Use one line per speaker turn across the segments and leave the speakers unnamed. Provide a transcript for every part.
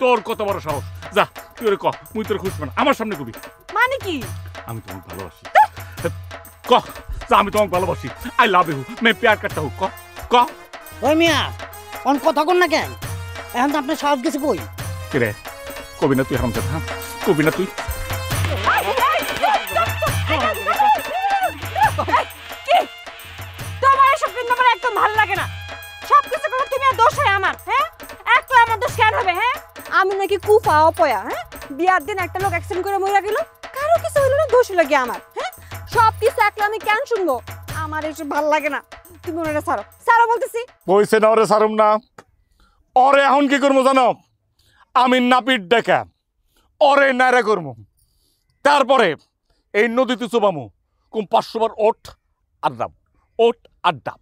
তোর কত বড় সাহস? যা তুই ওরে ক, মুই তোর খুঁজব না, আমার সামনে কবি।
মানে কি?
আমি তোমাকে ভালোবাসি। ক যা, আমি তোমাকে ভালোবাসি। আই লাভ ইউ, মে প্যার করতা হুঁ। ক ক।
ওই মিয়া অন কথা কন না কেন? এখন তো আপনার সাহস গেছে কই?
কি রে কবি না তুই? হামজাদ, হ্যাঁ কবি না তুই?
তোমার এসব কিন্তু আমার একদম ভালো লাগে না। সবকিছু করে তুমি আর দোষ হয় আমার, হ্যাঁ? একলা আমার দোষ কেন হবে? হ্যাঁ, আমি নাকি কুফা অপয়া? হ্যাঁ, বিয়ার দিন একটা লোক অ্যাক্সিডেন্ট করে মরে গেল, কারো কিছু হইলো না, দোষ লাগে আমার? হ্যাঁ, সব কিছু একলা আমি কেন শুনবো? আমার এসব ভালো লাগে না। তুমি ওনারা ছাড়ো, ছাড়ো বলতেছি।
কইছে না ওরে সারুম না। ওরে এখন কি করবো জানো? আমি নাপিত ডেকা ওরে নাইরা করবো, তারপরে এই নদীতে চুবামু কুম 500 বার ওট আর ডাব, ওট আর ডাব।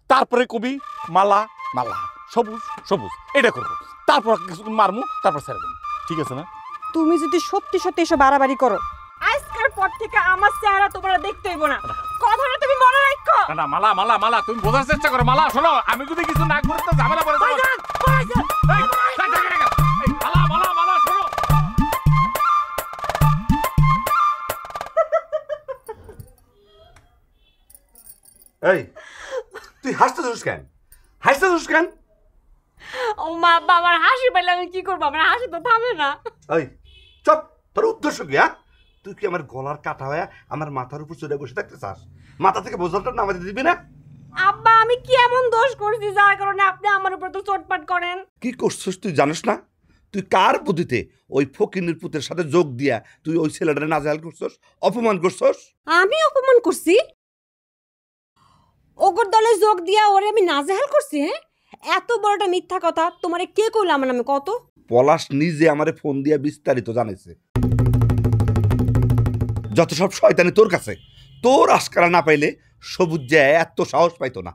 তারপরে কবি মালা মালা, সবুজ সবুজ, এটা করবো। তারপর কিছু মারমু, তারপর ছেড়ে দেবো। ঠিক আছে না?
তুমি যদি সত্যি সত্যি এসব বাড়াবাড়ি করো, আজকের পর থেকে আমার চেহারা তোমরা দেখতে হইব না। কথাটা তুমি মনে রাখো।
না মালা মালা মালা, তুমি বোঝার চেষ্টা করো। মালা শোনো, আমি যদি কিছু না করি তো ঝামেলা পড়ে যাবে। মালা মালা মালা শোনো।
এই তুই হাসতেছিস কেন? হাসতেছিস কেন?
ও মা বাবার হাসি পেলে আমি কি করবো? আমার হাসি তো থামে না।
এই চুপ, তোর উদ্দেশ্য কি? হ্যাঁ, তুই কি আমার গলার কাটা হয়ে আমার মাথার উপর চড়ে বসে থাকতে চাস? মাথা থেকে বোঝাটা নামাতে দিবি না?
আব্বা আমি কি এমন দোষ করছি যার কারণে আপনি আমার উপর তো চোটপাট করেন?
কি করছিস তুই জানিস না? তুই কার বুদ্ধিতে ওই ফকিনের পুতের সাথে যোগ দিয়া তুই ওই ছেলেটারে নাজেহাল করছস, অপমান করছস?
আমি অপমান করছি? ওগর দলে যোগ দিয়া ওরে আমি নাজেহাল করছি? হ্যাঁ, এত বড়টা মিথ্যা কথা তোমারে কে কইল আমার নামে? কত
পলাশ নিজে আমারে ফোন দিয়া বিস্তারিত জানাইছে। যত সব শয়তানি তোর কাছে, তোর আশকারা না পাইলে সবুজ যায় এত সাহস পাইতো না।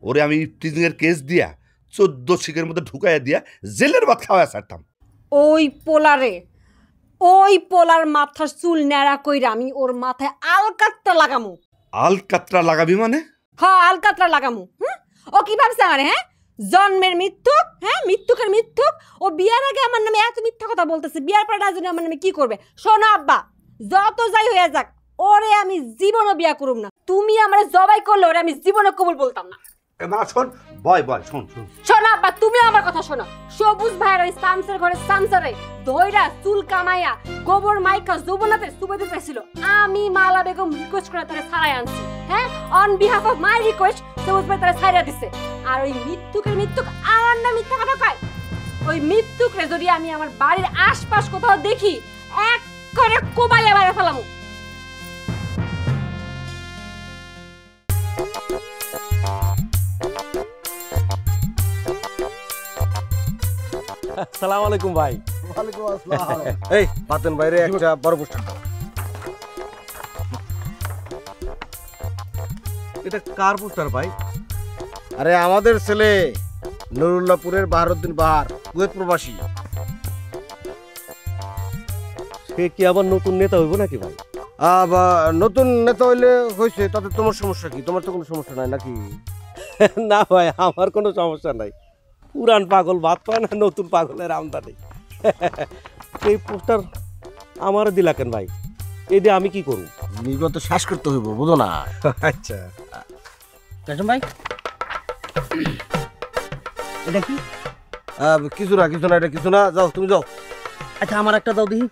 ওরে আমি প্রিজনের কেস দিয়া 14 শিখের মধ্যে ঢুকাইয়া দিয়া জেলের ভাত খাওয়া ছাড়তাম।
ওই পোলার মাথার চুল ন্যাড়া কইরা আমি ওর মাথায় আলকাতরা লাগামু।
আলকাতরা লাগাবি মানে?
হ্যাঁ আলকাতরা লাগামু। ও কি ভাবছে আমারে? হ্যাঁ, জন্মের মিথ্যুক, হ্যাঁ মিথ্যুকের মিথ্যুক। ও বিয়ার আগে আমার নামে এত মিথ্যা কথা বলতেছে, বিয়ার পরে রাজনী আমার নামে কি করবে? শোনো আব্বা, যত যাই হয়ে যাক ওরে আমি জীবনও বিয়া করুম না। তুমি আমারে জবাই করলে ওরে আমি জীবনে কবুল বলতাম না।
না শোন, বয় শোন শোন
শোনো আব্বা, তুমি আমার কথা শোনো। সবুজ ভাইয়ের ওই সামসের ঘরে সামসারে দইরা চুল কামাইয়া গোবর মাইকা যৌবনাতে সুবে দিতেছিল। আমি মালা বেগম রিকোয়েস্ট করে তারে ছাড়াই আনছি। হ্যাঁ, on behalf of my request সবুজ ভাই তারে ছাড়িয়ে দিছে। আর ওই মিথ্যুক আমার না মিথ্যা কথা কয়। ওই মিথ্যুকরে যদি আমি আমার বাড়ির আশপাশ কোথাও দেখি, এক করে কোবাইয়া বাইরে ফেলামু।
আসসালামু আলাইকুম ভাই।
ওয়ালাইকুম আসসালাম।
এই পাতেন বাইরে একটা বড় পোস্টার দাও। এটা কার পোস্টার ভাই?
আরে আমাদের ছেলে নুরুল্লাহপুরের বাহারউদ্দিন বাহার, কুয়েত প্রবাসী।
সে কি আবার নতুন নেতা হইব নাকি ভাই?
নতুন নেতা হইলে হয়েছে, তাতে তোমার সমস্যা কি? তোমার তো কোনো সমস্যা নাই নাকি?
না ভাই, আমার কোনো সমস্যা নাই। পুরান পাগল ভাত পায় না, নতুন পাগলের আমদানি। এই পোস্টার আমার দিলা কেন ভাই? এই দিয়ে আমি কি করব?
নির্গত শ্বাস করতে হইব, বুঝো না?
আচ্ছা
কাশম ভাই এটা কি?
কিছু না এটা কিছু না, যাও তুমি যাও।
আচ্ছা আমার একটা দাও দেখি।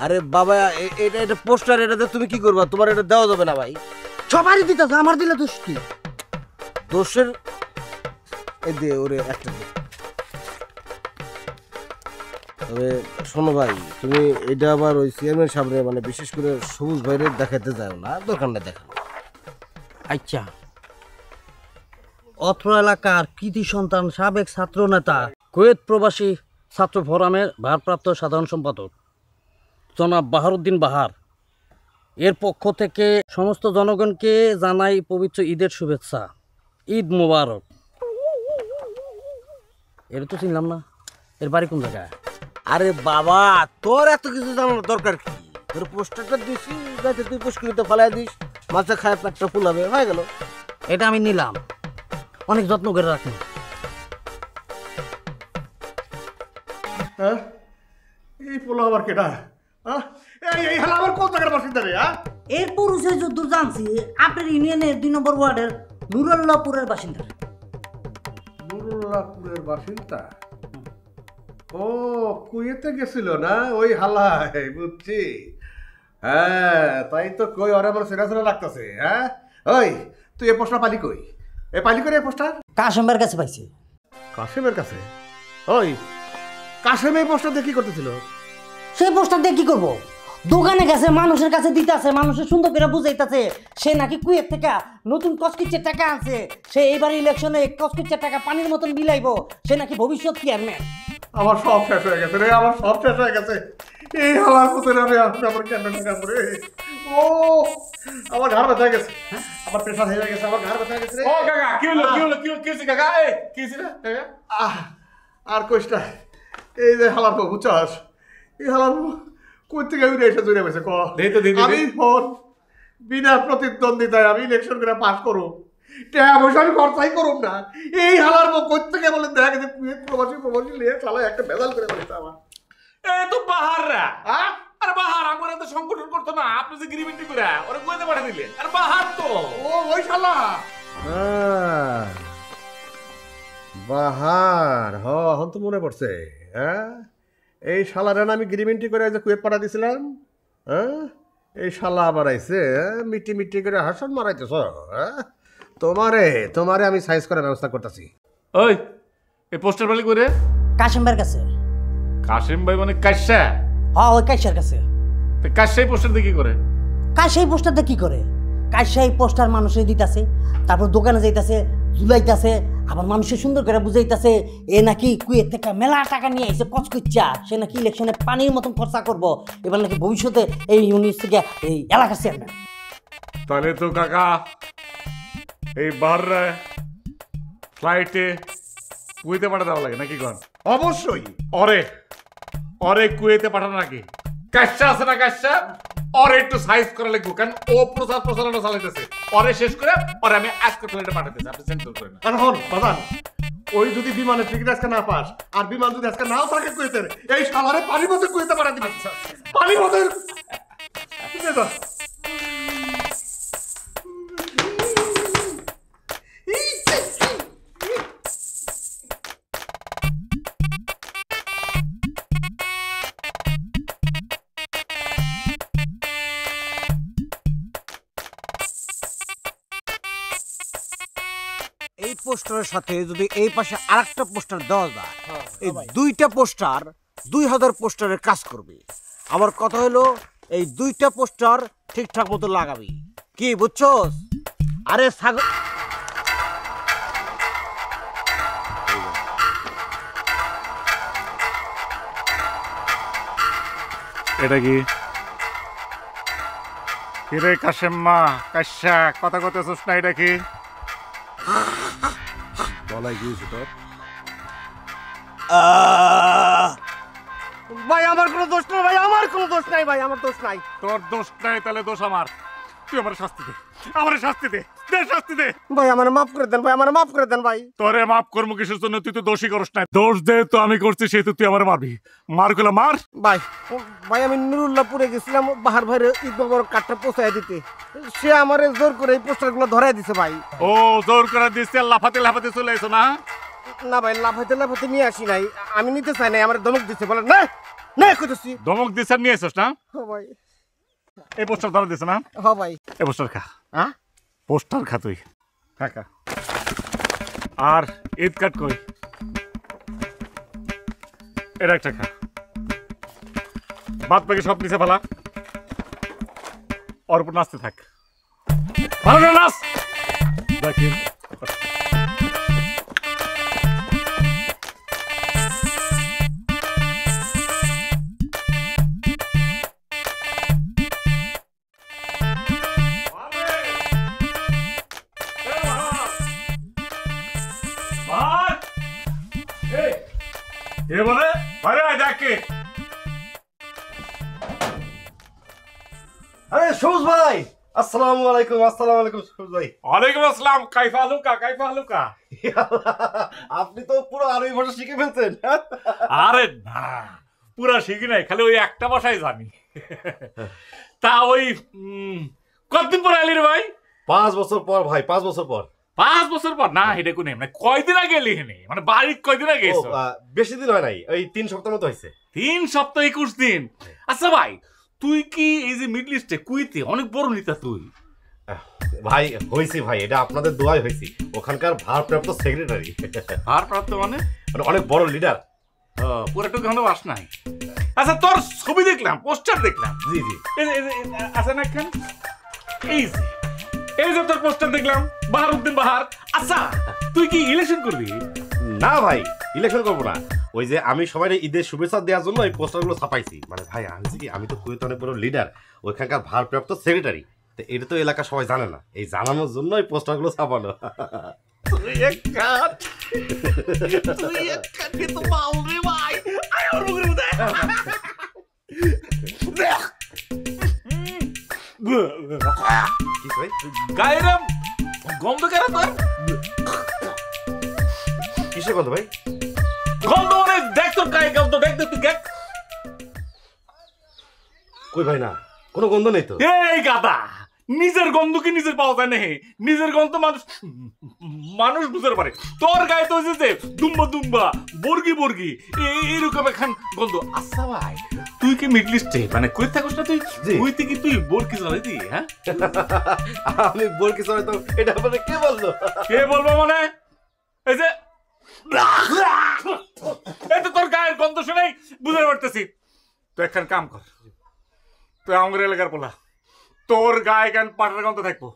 আরে বাবা এটা পোস্টার, এটাতে তুমি কি করবা? তোমার এটা দেওয়া যাবে না ভাই।
সবারই দিতেছে, আমার দিলে দোষ কি?
দোষের এই দে ওরে একটা দে। তবে শোনো ভাই, তুমি এটা আবার ওই চেয়ারম্যান সামনে মানে বিশেষ করে সবুজ ভাইরে দেখাতে যাও না, দরকার নেই দেখানো।
আচ্ছা, অত্র এলাকার কৃতি সন্তান সাবেক ছাত্র নেতা কুয়েত প্রবাসী ছাত্র ফোরামের ভারপ্রাপ্ত সাধারণ সম্পাদক জনাব বাহারউদ্দিন বাহার এর পক্ষ থেকে সমস্ত জনগণকে জানাই পবিত্র ঈদের শুভেচ্ছা। ঈদ মোবারক। এর তো চিনলাম না, এর বাড়ি কোন জায়গায়?
আরে বাবা, তোর এত কিছু জানানোর দরকার কি? তোর পোস্টারটা দিছি, যাতে তুই পুষ্করিতে ফেলাই দিস, মাছে খায় পেটটা ফুলাবে, হয়ে গেল।
এটা আমি নিলাম, অনেক যত্ন করে রাখুন।
হ্যাঁ এই পোলা আবার কেটা হ্যাঁ এই হালা আবার কোন জায়গার বাসিন্দা রে হ্যাঁ
এর পুরুষের যুদ্ধ জানছি আপনার ইউনিয়নের 2 নম্বর ওয়ার্ডের নুরুল্লাহপুরের বাসিন্দা।
নুরুল্লাহপুরের বাসিন্দা? ও কুয়েতে গেছিল না ওই হালা, বুঝছি। হ্যাঁ তাই তো কই ওরা আমার সেরা সেরা লাগতেছে। হ্যাঁ ওই তুই এ পোস্টার পালি কই? এ পালি করে এ পোস্টার
কাশেমের কাছে পাইছি।
কাশেমের কাছে? ওই কাশেম এই পোস্টার দিয়ে কি করতেছিল?
সেই পোস্টার দিয়ে কি করবো? দোকানে গেছে, মানুষের কাছে দিতেছে, মানুষের সুন্দর করে বুঝাইতেছে সে নাকি কুয়েত থেকে নতুন কসকিচের টাকা আনছে, সে এইবার ইলেকশনে কসকিচের টাকা পানির মতন বিলাইবো, সে নাকি ভবিষ্যৎ চেয়ারম্যান।
আমার সব শেষ হয়ে গেছে রে, আমার সব শেষ হয়ে গেছে। এই হালার কোথায় রে আমার কেন টাকা করে? ও আমার ঘর ব্যথা হয়ে গেছে, আমার প্রেশার হয়ে গেছে, আমার ঘর ব্যথা হয়ে গেছে রে।
ও কাকা কি হলো কি হলো কি হইছে কাকা? এই কি হইছে কাকা?
আর কইসটা এই যে হালার বউ বুঝছস, এই হালার বউ কই থেকে উড়ে এসে জুড়ে গেছে ক আমি ফোন বিনা প্রতিদ্বন্দ্বিতায় আমি ইলেকশন করে পাস করব, টাকা পয়সা আমি খরচাই করব না। এই হালার বউ কই থেকে বলে দেখা গেছে প্রবাসী নিয়ে চালা একটা ভেজাল করে বলেছে আমার।
এই তো বাহাররা আরে বাহার আমরা তো সংগঠন করতো না, আপনি যে গিরিমিন্টি করে ওরে কইতে পাঠা দিলেন। আরে বাহার তো
ও ওই শালা বাহার। হন তো মনে পড়ছে। হ্যাঁ এই শালারে আমি গিরিমিন্টি করে যে কুয়েত পাঠা দিছিলাম। হ্যাঁ এই শালা আবার আইছে মিটি মিটি করে হাসন মারাইতেছ। হ্যাঁ তোমারে আমি সাইজ করার ব্যবস্থা করতেছি।
ওই এই পোস্টার বালি করে
কাশেমের কাছে।
কাশিম ভাই মানে কাশ্যা?
হ্যাঁ ওই কাশের কাছে।
তো কাশ্যা পোস্টার দিয়ে কি করে?
কাশে এই পোস্টারটা কি করে? কাশে এই পোস্টার মানুষের দিতেছে, তারপর দোকানে যাইতেছে, ঝুলাইতেছে, আবার মানুষের সুন্দর করে বুঝাইতেছে এ নাকি কুয়েত থেকে মেলা টাকা নিয়ে এসে কচকুচ্চা, সে নাকি ইলেকশনে পানির মতন খরচা করবো, এবার নাকি ভবিষ্যতে এই ইউনিট থেকে এই এলাকার চেয়ারম্যান।
তাহলে তো কাকা এই বার ফ্লাইটে কুয়েতে পাঠা দেওয়া লাগে নাকি কন?
অবশ্যই
অরে কুয়েতে পাঠানো নাকি? কাশ্যা আছে না কাশ্যা, ওরে একটু সাইজ করা লাগবে, কারণ ও প্রচারণা চালাইতেছে। ওরে শেষ করে ওরে আমি আজকে ফ্লাইটে পাঠাতেছি, আপনি সেন্টার করেন।
আর হন বাজান, ওই যদি বিমানের টিকিট আজকে না পাস আর বিমান যদি আজকে নাও থাকে কুয়েতের, এই শালারে পানির মধ্যে কুয়েতে পাঠা দিবি। পানির মধ্যে
এই পোস্টারের সাথে যদি এই পাশে আরেকটা পোস্টার দেওয়া যায়, এই 2টা পোস্টার 2000 পোস্টারের কাজ করবে। আমার কথা হলো এই 2টা পোস্টার ঠিকঠাক মতো লাগাবি, কি বুঝছস? আরে ছাগল
এটা কি রে কাশেম্মা কাশ্যা কথা কথা শুস না? এটা কি
বলাই গিয়েছে তোর?
ভাই আমার কোনো দোষ নাই, ভাই আমার কোনো দোষ নাই, ভাই আমার দোষ নাই।
তোর দোষ নাই তাহলে দোষ আমার। তুই আমার শাস্তি দে, আমার শাস্তি দে, শাস্তি দে
ভাই আমার মাফ করে দেন, ভাই আমার মাফ করে দেন ভাই।
তোরে মাফ করবো কিসের জন্য? তুই তো দোষই করস না। দোষ যেহেতু আমি করছি সেহেতু তুই আমার মারবি। মার গুলা মার।
ভাই আমি নুরুল্লাহপুরে গেছিলাম বাহার ভাইরে ঈদ বড় কাঠটা পৌঁছায় দিতে, সে আমারে জোর করে এই পোস্টারগুলো ধরাই দিছে ভাই।
ও জোর করে দিচ্ছে, লাফাতে লাফাতে চলে এসো না?
না ভাই লাফাইতে লাফাইতে নিয়ে আসি নাই, আমি নিতে চাই নাই, আমার ধমক দিচ্ছে, বলে না না কইতেছি।
ধমক দিচ্ছে নিয়ে এসোস না?
হ্যাঁ ভাই।
এই পোস্টার ধরা দিছে না?
হ্যাঁ ভাই।
এই পোস্টার খা।
হ্যাঁ
পোস্টার খা তুই, খা। আর ঈদ কাট কই? এটা একটা খা। বাদ বাকি সব নিচে ফেলা, ওর উপর নাচতে থাক। ভালো করে নাচ। দেখি বলে আরে ডাকে।
আরে সবুজ ভাই
আসসালামু আলাইকুম। আসসালামু আলাইকুম সবুজ ভাই।
ওয়ালাইকুম আসসালাম। কাইফা লুকা, কাইফা লুকা।
আপনি তো পুরো আরবি ভাষা শিখে ফেলছেন।
আরে না, পুরা শিখি নাই, খালি ওই একটা ভাষাই জানি। তা ওই কতদিন পর এলি রে ভাই?
5 বছর পর ভাই, 5 বছর পর।
5 বছর পর না, এটা কোন মানে কয়দিন আগে এলি হেনে? মানে বাড়ি কয়দিন আগে এসো?
বেশি দিন হয় নাই, ওই 3 সপ্তাহ মতো হয়েছে।
3 সপ্তাহ 21 দিন। আচ্ছা ভাই, তুই কি এই যে মিডল ইস্টে কুইতে অনেক বড় নেতা তুই?
ভাই হয়েছি ভাই, এটা আপনাদের দোয়াই হয়েছি। ওখানকার ভারপ্রাপ্ত সেক্রেটারি।
ভারপ্রাপ্ত মানে
অনেক বড় লিডার।
পুরাটুকু এখনো বাস নাই। আচ্ছা তোর ছবি দেখলাম, পোস্টার দেখলাম।
জি জি।
আছে না এখান? এই যে তোর পোস্টার দেখলাম, বাহারউদ্দিন বাহার। আচ্ছা তুই কি ইলেকশন করবি?
না ভাই, ইলেকশন করবো না। ওই যে আমি সবাই ঈদের শুভেচ্ছা দেওয়ার জন্য এই পোস্টারগুলো ছাপাইছি। মানে ভাই আমি তো কুয়েতে অনেক বড় লিডার, ওইখানকার ভারপ্রাপ্ত সেক্রেটারি। তো এটা তো এলাকা সবাই জানে না, এই জানানোর জন্য এই পোস্টারগুলো ছাপানো।
গায়ের গন্ধ কেন তোর?
কিসের গন্ধ ভাই?
গন্ধ মানে দেখ তোর গায়ে গন্ধ, দেখ তুই দেখ।
কই ভাই, না কোনো গন্ধ নেই তো।
এই গাদা, নিজের গন্ধ কি নিজের পাওয়া যায় না? নিজের গন্ধ মানুষ বুঝতে পারে। তোর গায়ে তো হয়েছে দুম্বা দুম্বা, বর্গি বর্গি, এইরকম এখন গন্ধ। আচ্ছা ভাই, তুই কি মিডল ইস্টে মানে কই থাকস না? তুই কইতে কি তুই বর্গি চালাইতি? হ্যাঁ
আমি বর্গি চালাইতাম, এটা মানে কে বললো?
কে বলবো মানে? এই যে এই তো তোর গায়ের গন্ধ শুনেই বুঝতে পারতেছি। তুই একখান কাম কর, তুই আমার এলাকার পোলা, তোর গায়ে কেন পাটার গন্ধ থাকবো।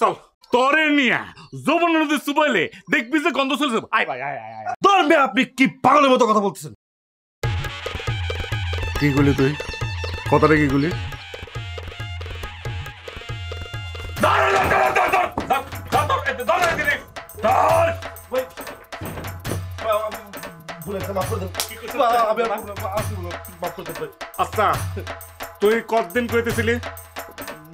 চল তোরে নিয়ে যৌবন নদী চুবাইলে দেখবি যে গন্ধ চলছে। আয় ভাই আয় আয় আয়।
তোর মেয়ে, আপনি কি পাগলের মতো কথা বলতেছেন?
কি গুলি তুই? কথাটা কি গুলি? আচ্ছা তুই কতদিন কইতেছিলি?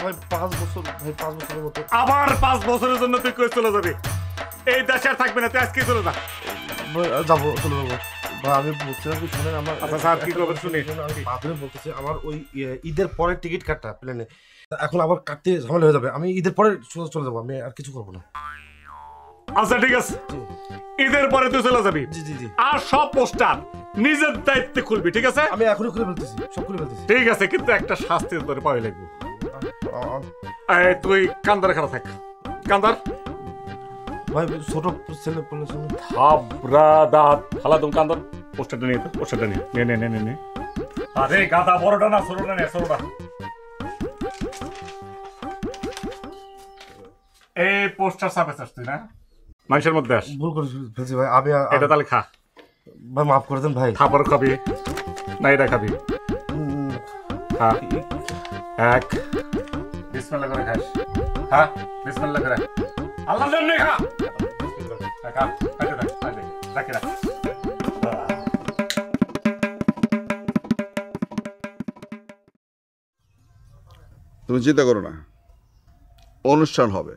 ভাই 5 বছর, ভাই 5 বছরের মতো।
আবার 5 বছরের জন্য তুই কই চলে যাবি? এই দেশে আর থাকবি না, তুই আজকে চলে যা।
যাবো, চলে যাবো ভাই। আমি বলছিলাম কি শুনেন, আমার
আচ্ছা স্যার কি করবেন শুনি।
আমি বাদরে বলতেছি, আমার ওই ঈদের পরে টিকিট কাটটা প্লেনে, এখন আবার কাটতে ঝামেলা হয়ে যাবে। আমি ঈদের পরে চলে যাবো, আমি আর কিছু করবো না।
আচ্ছা ঠিক আছে, ঈদের পরে তুই চলে যাবি।
জি জি জি।
আর সব পোস্টার নিজের দায়িত্বে খুলবি, ঠিক আছে?
আমি এখনই খুলে ফেলতেছি, সব খুলে ফেলতেছি।
ঠিক আছে, কিন্তু একটা শাস্তি তোর পাওয়া লাগবে। এই তুই কান্দার খারাপ থাক, কান্দার
ভাই ছোট ছেলে বলে শুনে
থাবরা দাঁত ফালা তুমি কান্দার। পোস্টারটা নিয়ে তো, পোস্টারটা নিয়ে নে নে নে নে। আরে গাদা, বড়টা না ছোটটা নে, ছোটটা। এই পোস্টার ছাপেছিস তুই না? মানুষের মধ্যে আস।
ভুল করে ফেলছি ভাই। আমি
এটা তাহলে খা।
ভাই মাফ করে দেন ভাই।
খাবার খাবি না এটা খাবি? খা। এক বিসমিল্লাহ করে খাস। খা বিসমিল্লাহ করে। আল্লাহর জন্য খা। খা খাইতে থাক, খাইতে রাখি রাখ।
তুমি চিন্তা করো না, অনুষ্ঠান হবে,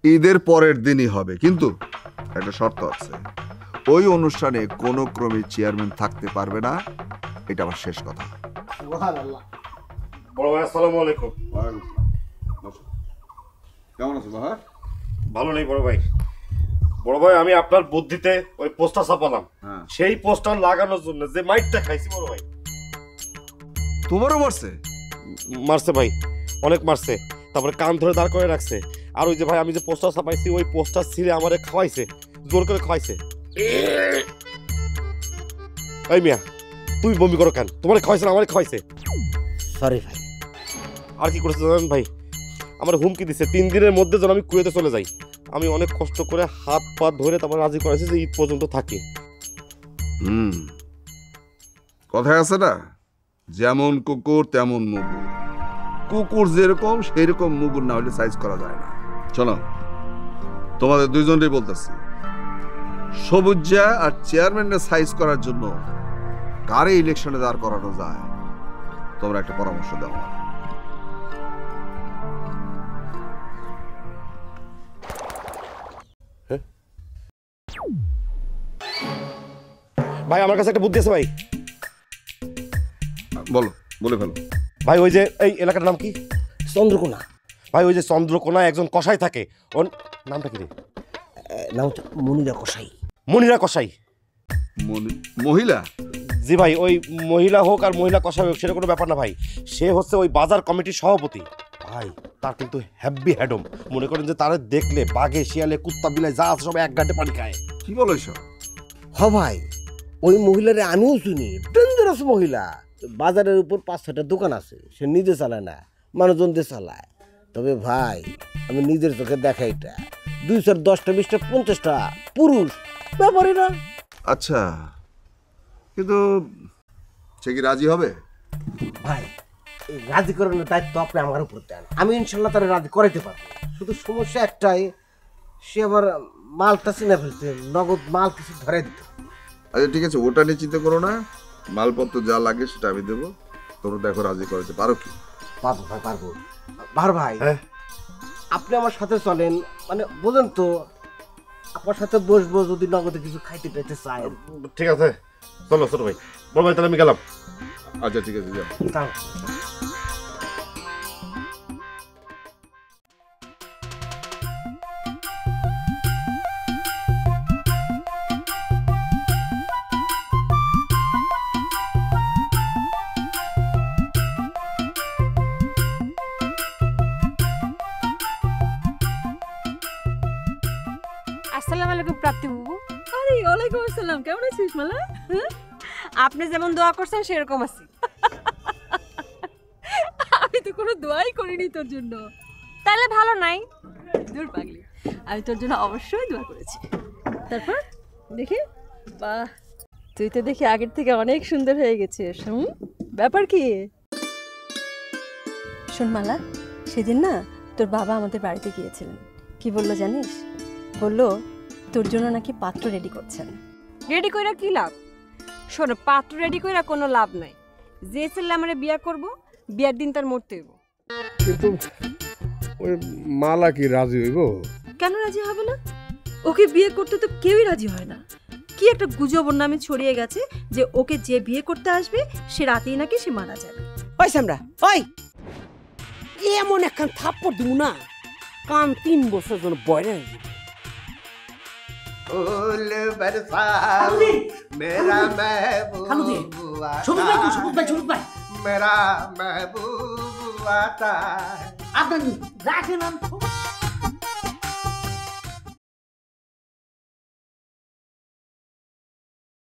ঈদের পরের দিনই হবে, কিন্তু একটা শর্ত আছে। ওই অনুষ্ঠানে কোনো ক্রমে চেয়ারম্যান থাকতে পারবে না, এটা আমার শেষ কথা।
বড় ভাই আসসালামু আলাইকুম।
কেমন আছো বাহার?
ভালো নেই বড় ভাই। বড় ভাই, আমি আপনার বুদ্ধিতে ওই পোস্টার ছাপালাম। সেই পোস্টার লাগানোর জন্য যে মাইটটা খাইছি বড় ভাই।
তোমারও মারছে?
মারছে ভাই, অনেক মারছে। তারপরে কান ধরে দাঁড় করে রাখছে। আর ওই যে ভাই, আমি যে পোস্টার ছাপাইছি ওই পোস্টার ছিঁড়ে আমারে খাওয়াইছে, জোর করে খাওয়াইছে। এই মিয়া, তুমি বমি করো কেন? তোমার খাওয়াইছে না আমারে খাওয়াইছে?
সরি ভাই।
আর কি করেছে জানেন ভাই? আমার হুমকি দিচ্ছে 3 দিনের মধ্যে যেন আমি কুয়েতে চলে যাই। আমি অনেক কষ্ট করে হাত পা ধরে তারপর রাজি করাইছি যে ঈদ পর্যন্ত থাকি।
কথায় আছে না, যেমন কুকুর তেমন মুগুর। কুকুর যেরকম সেরকম মুগুর না হলে সাইজ করা যায় না। চলো, তোমাদের দুইজনই বলতেছি, সবুজা আর চেয়ারম্যানের সাইজ করার জন্য কারে ইলেকশনে দাঁড় করানো যায়, তোমরা একটা পরামর্শ দাও।
ভাই আমার কাছে একটা বুদ্ধি আছে ভাই।
বলো, বলে ফেলো।
ভাই ওই যে এই এলাকার নাম কি?
চন্দ্রকোনা।
ভাই ওই যে চন্দ্রকোনায় একজন কসাই থাকে, ওর নামটা কি রে?
নাম হচ্ছে মনিরা কসাই।
মনিরা কসাই।
মহিলা?
জি ভাই, ওই মহিলা হোক আর মহিলা কসাই হোক সেটা কোনো ব্যাপার না ভাই, সে হচ্ছে ওই বাজার কমিটির সভাপতি ভাই। তার কিন্তু হ্যাভি হ্যাডম, মনে করেন যে তারা দেখলে বাঘে শিয়ালে কুত্তা বিলাই যা আছে সব এক ঘাটে পানি খায়।
কি বলো এসব?
হ ভাই, ওই মহিলারে আমিও চিনি, ডেঞ্জারাস মহিলা। বাজারের উপর 5-6টা দোকান আছে, সে নিজে চালায় না, মানুষজন দিয়ে চালায়। তবে ভাই আমি নিজের চোখে দেখা, এটা 2 10টা 20টা 50টা পুরুষ ব্যাপারই না।
আচ্ছা, কিন্তু সে কি রাজি হবে?
ভাই এই রাজি করানোর দায়িত্ব আপনি আমার উপর দেন, আমি ইনশাল্লাহ তারা রাজি করাইতে পারবো। শুধু সমস্যা একটাই, সে আবার মালটা চিনে ফেলছে, নগদ মাল কিছু ধরে দিত।
আচ্ছা ঠিক আছে, ওটা নিয়ে চিন্তা করো না, মালপত্র যা লাগে সেটা আমি দেবো। তোমরা দেখো রাজি করাতে পারো কি?
পারবো ভাই, পারবো। বাহার ভাই,
হ্যাঁ
আপনি আমার সাথে চলেন, মানে বোঝেন তো, আপনার সাথে বসবো যদি নগদে কিছু খাইতে টাইতে চাই।
ঠিক আছে, চলো ছোট ভাই। বড় ভাই তাহলে আমি গেলাম।
আচ্ছা ঠিক আছে, যাও।
তাও
আসসালামু আলাইকুম প্রাপ্তি বাবু।
আরে ওয়ালাইকুম আসসালাম, কেমন আছিস মালা?
আপনি যেমন দোয়া করছেন সেরকম আছি।
আমি তো কোনো দোয়াই করিনি তোর জন্য।
তাহলে ভালো নাই।
দূর পাগলি, আমি তোর জন্য অবশ্যই দোয়া করেছি। তারপর দেখি, বাহ, তুই তো দেখি আগের থেকে অনেক সুন্দর হয়ে গেছিস। ব্যাপার কি? শোন মালা, সেদিন না তোর বাবা আমাদের বাড়িতে গিয়েছিলেন, কি বললো জানিস? বললো তোর জন্য নাকি পাত্র রেডি করছেন।
রেডি কইরা কি লাভ? শোনো, পাত্র রেডি কইরা কোনো লাভ নাই। যে ছেলে আমরা বিয়া করব, বিয়ার দিন তার মরতে হইব।
কিন্তু ওই মালা কি রাজি হইব?
কেন রাজি হবে না? ওকে বিয়ে করতে তো কেউই রাজি হয় না। কি একটা গুজব ওর নামে ছড়িয়ে গেছে যে ওকে যে বিয়ে করতে আসবে সে রাতেই নাকি সে মারা যাবে।
ওই সামরা, ওই এমন একখান থাপ্পড় দিব না, কান 3 বছর জন্য বয়রা হয়ে যাবে।
मेरा महबूब मेरा महबूब आता
আপনি রাখেন